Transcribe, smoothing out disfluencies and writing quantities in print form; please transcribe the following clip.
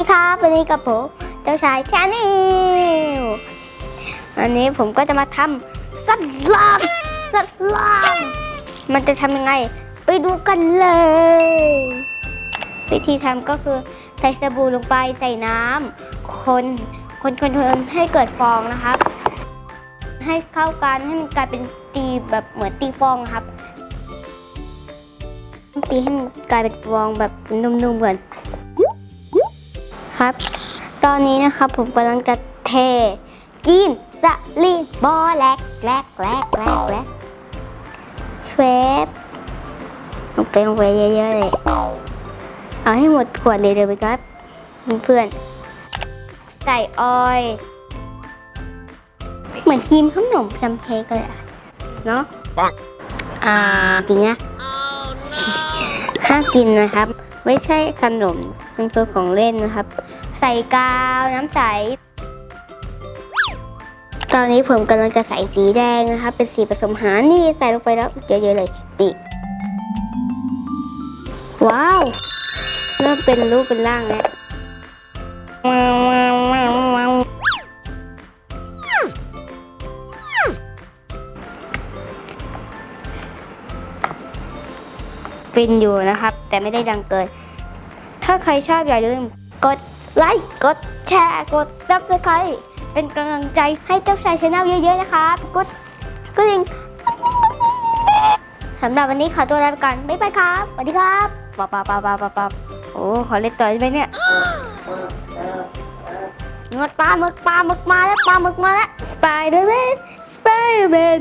ครับวันนี้กับผมเจ้าชายชาแนลอันนี้ผมก็จะมาทำสลามมันจะทำยังไงไปดูกันเลยวิธีทำก็คือใส่สบู่ลงไปใส่น้ำคนให้เกิดฟองนะครับให้เข้ากันให้มันกลายเป็นตีแบบเหมือนตีฟองนะครับตีให้มันกลายเป็นฟองแบบนุ่มๆเหมือนครับตอนนี้นะครับผมกำลังจะเทกินสลีบอแลกเชฟลงไปเยอะๆเลยเอาให้หมดขวดเลยเดี๋ยวไปครับเพื่อนใส่ออยล์เหมือนครีมขนมแพมเค้กเลยเนาะจริงนะห้ามกินนะครับไม่ใช่ขนมมันคือของเล่นนะครับใส่กาวน้ำใสตอนนี้ผมกำลังจะใส่สีแดงนะครับเป็นสีผสมหานี่ใส่ลงไปแล้วเยอะๆเลยนี่ว้าวเริ่มเป็นรูปเป็นร่างแล้วฟินอยู่นะครับแต่ไม่ได้ดังเกินถ้าใครชอบอย่าลืมกดไลค์กดแชร์กด Subscribe เป็นกำลังใจให้เจ้าชายชาแนลเยอะๆนะครับกดกระดิ่งสำหรับวันนี้ขอตัวลาไปก่อนบ๊ายบายครับสวัสดีครับป๊าโอ้ขอเล่นต่อได้ไหมเนี่ยงดปลาหมึกมาแล้วไปด้วยเว้ย